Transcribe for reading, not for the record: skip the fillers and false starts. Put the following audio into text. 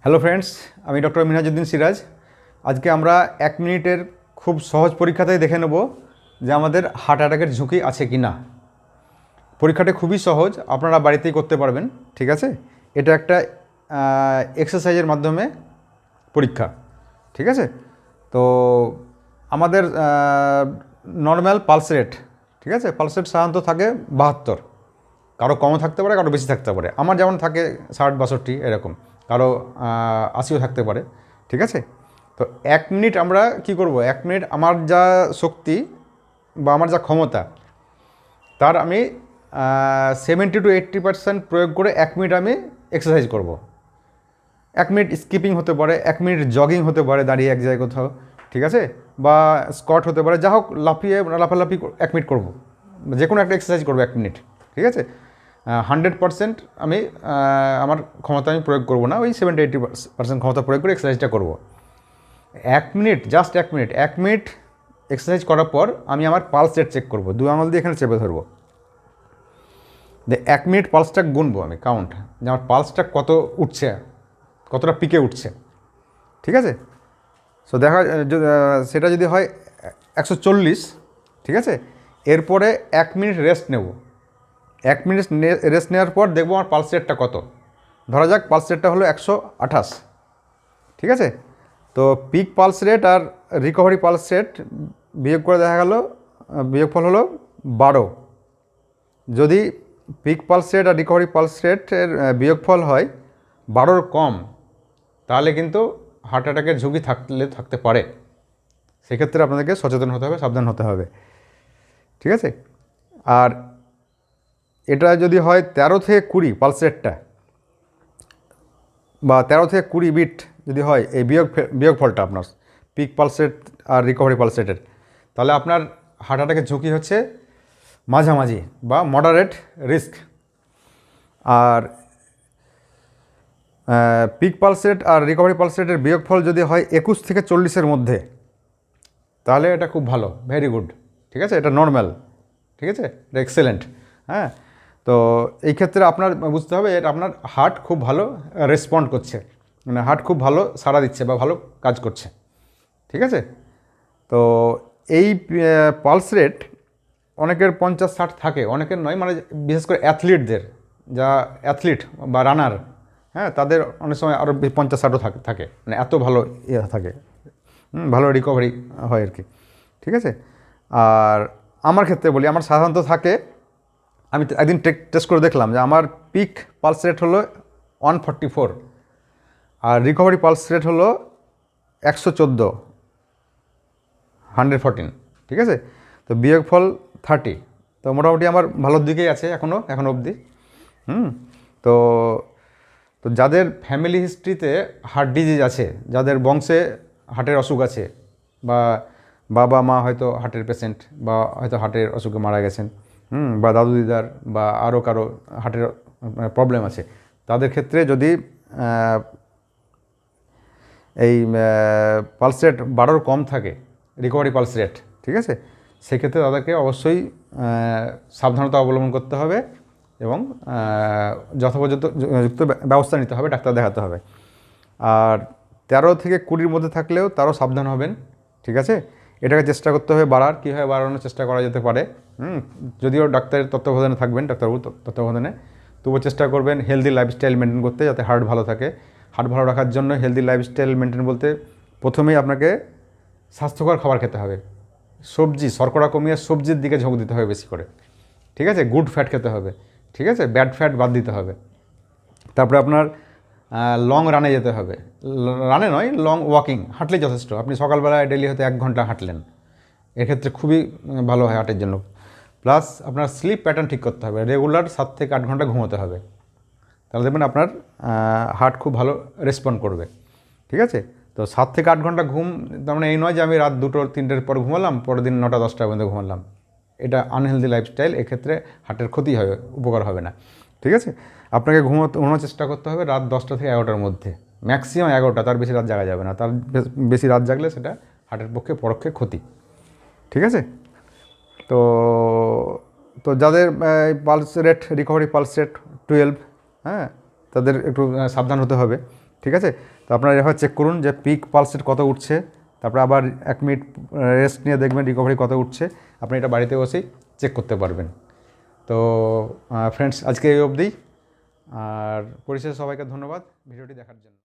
Hello friends, আমি doctor Minhajuddin Siraj. আজকে আমরা 1 মিনিটের খুব সহজ পরীক্ষাতেই দেখে নেব যে আমাদের হার্ট অ্যাটাকের ঝুঁকি আছে কি না। পরীক্ষাটা খুবই সহজ, আপনারা বাড়িতেই করতে পারবেন। ঠিক আছে, এটা একটা এক্সারসাইজের মাধ্যমে পরীক্ষা। ঠিক আছে, তো আমাদের নর্মাল পালস রেট, ঠিক আছে, পালস রেট সাধারণত থাকে 72, কারো কমও থাকতে পারে, কারো বেশি থাকতে পারে। আমার যেমন থাকে 60-62 এরকম, কারো 80ও থাকতে পারে। ঠিক আছে, তো 1 মিনিট আমরা কি করব, 1 মিনিট আমার যা শক্তি বা আমার যা ক্ষমতা তার আমি 70-80% প্রয়োগ করে 1 মিনিট আমি এক্সারসাইজ করব। 1 মিনিট স্কিপিং হতে পারে, 1 মিনিট জগিং হতে পারে দাঁড়িয়ে এক জায়গায় কোথাও, ঠিক আছে, বা স্কোয়াট হতে পারে, যা হোক লাফিয়ে লাফালাফি 1 মিনিট করবো, যে কোনো একটা এক্সারসাইজ করবো 1 মিনিট। ঠিক আছে, 100% আমি আমার ক্ষমতা আমি প্রয়োগ করবো না, ওই 70-80% ক্ষমতা প্রয়োগ করে এক্সারসাইজটা করবো 1 minute, just 1 minute. 1 minute exercise করার পর আমি আমার পালস রেট চেক করবো, 2 আঙুল দিয়ে এখানে চেপে ধরবো, 1 মিনিট পালসটা গুনবো আমি, কাউন্ট, যে আমার পালসটা কত উঠছে, কতটা পিকে উঠছে। ঠিক আছে, সো দেখা সেটা যদি হয় 140, ঠিক আছে, এরপরে 1 মিনিট রেস্ট নেব। 1 মিনিট রেস্ট নেওয়ার পর দেখবো আমার পালস রেটটা কত। ধরা যাক পালস রেটটা হলো 128। ঠিক আছে, তো পিক পালস রেট আর রিকভারি পালস রেট বিয়োগ করে দেখা গেল, বিয়োগফল হলো 12। যদি পিক পালস রেট আর রিকভারি পালস রেটের বিয়োগফল হয় 12-র কম, তাহলে কিন্তু হার্ট অ্যাটাকের ঝুঁকি থাকতে পারে। সেক্ষেত্রে আপনাদেরকে সচেতন হতে হবে, সাবধান হতে হবে। ঠিক আছে, আর এটা যদি হয় 13-20 পালস রেটটা, বা 13-20 বিট যদি হয় এই বিয়োগফলটা আপনার পিক পালস রেট আর রিকভারি পালস রেটের, তাহলে আপনার হার্ট অ্যাটাকের ঝুঁকি হচ্ছে মাঝামাঝি বা মডারেট রিস্ক। আর পিক পালস রেট আর রিকভারি পালস রেটের বিয়োগফল যদি হয় 21-40-এর মধ্যে, তাহলে এটা খুব ভালো, ভেরি গুড। ঠিক আছে, এটা নর্মাল, ঠিক আছে, এটা এক্সেলেন্ট। হ্যাঁ, তো এই ক্ষেত্রে আপনার বুঝতে হবে এটা আপনার হার্ট খুব ভালো রেসপন্ড করছে, মানে হার্ট খুব ভালো সাড়া দিচ্ছে বা ভালো কাজ করছে। ঠিক আছে, তো এই পালস রেট অনেকের 50-60 থাকে, অনেকের নয়, মানে বিশেষ করে অ্যাথলিটদের, যা অ্যাথলিট বা রানার, হ্যাঁ, তাদের অনেক সময় আরও 50-60ও থাকে, মানে এত ভালো ইয়ে থাকে, ভালো রিকভারি হয় আর কি। ঠিক আছে, আর আমার ক্ষেত্রে বলি, আমার সাধারণত থাকে, আমি একদিন টেস্ট করে দেখলাম যে আমার পিক পালস রেট হলো 144 আর রিকভারি পালস রেট হলো 114, 114। ঠিক আছে, তো বিয়োগফল 30, তো মোটামুটি আমার ভালোর দিকেই আছে এখনও অবধি। তো তো যাদের ফ্যামিলি হিস্ট্রিতে হার্ট ডিজিজ আছে, যাদের বংশে হার্টের অসুখ আছে, বা বাবা মা হয়তো হার্টের পেশেন্ট, বা হয়তো হার্টের অসুখে মারা গেছেন, বা দাদু দিদার বা আরও কারো হার্টের প্রবলেম আছে, তাদের ক্ষেত্রে যদি এই পালস রেট 12-র কম থাকে, রিকভারি পালস রেট, ঠিক আছে, সেক্ষেত্রে তাদেরকে অবশ্যই সাবধানতা অবলম্বন করতে হবে এবং যুক্ত ব্যবস্থা নিতে হবে, ডাক্তার দেখাতে হবে। আর 13-20-র মধ্যে থাকলেও তারও সাবধান হবেন। ঠিক আছে, এটাকে চেষ্টা করতে হবে বাড়ার, কীভাবে বাড়ানোর চেষ্টা করা যেতে পারে। যদিও ডাক্তারের তত্ত্বাবধানে থাকবেন, ডাক্তারবাবুর তত্ত্বাবধানে, তবুও চেষ্টা করবেন হেলদি লাইফস্টাইল মেনটেন করতে, যাতে হার্ট ভালো থাকে। হার্ট ভালো রাখার জন্য হেলদি লাইফস্টাইল মেনটেন বলতে প্রথমেই আপনাকে স্বাস্থ্যকর খাবার খেতে হবে, সবজি, শর্করা কমিয়ে সবজির দিকে ঝোঁক দিতে হবে বেশি করে। ঠিক আছে, গুড ফ্যাট খেতে হবে, ঠিক আছে, ব্যাড ফ্যাট বাদ দিতে হবে। তারপরে আপনার লং রানে যেতে হবে, রানে নয়, লং ওয়াকিং, হাঁটলেই যথেষ্ট। আপনি সকালবেলায় ডেলি হয়তো 1 ঘন্টা হাঁটলেন, এক্ষেত্রে খুবই ভালো হয় হার্টের জন্য। প্লাস আপনার স্লিপ প্যাটার্ন ঠিক করতে হবে, রেগুলার 7-8 ঘন্টা ঘুমোতে হবে, তাহলে দেখবেন আপনার হার্ট খুব ভালো রেসপন্ড করবে। ঠিক আছে, তো 7-8 ঘন্টা ঘুম, তার মানে এই নয় যে আমি রাত 2-3টের পর ঘুমালাম, পরের দিন 9-10টা পর্যন্ত ঘুমালাম, এটা আনহেলদি লাইফস্টাইল, এক্ষেত্রে হার্টের ক্ষতি হবে, উপকার হবে না। ঠিক আছে, আপনাকে ঘুমানোর চেষ্টা করতে হবে রাত 10টা থেকে 11টার মধ্যে, ম্যাক্সিমাম 11টা, তার বেশি রাত জাগা যাবে না, তার বেশি রাত জাগলে সেটা হার্টের পক্ষে পরোক্ষে ক্ষতি। ঠিক আছে, তো তো যাদের pulse rate, recovery pulse rate 12, হ্যাঁ, তাদের একটু সাবধান হতে হবে। ঠিক আছে। তো আপনারা এভাবে চেক করুন যে পিক পালস রেট কত উঠছে, তারপরে আবার 1 মিনিট রেস্ট নিয়ে দেখবেন রিকভারি কত উঠছে। আপনি এটা বাড়িতে বসেই চেক করতে পারবেন। তো ফ্রেন্ডস, আজকে এই অবধি। আর পরিশেষে সবাইকে ধন্যবাদ ভিডিওটি দেখার জন্য।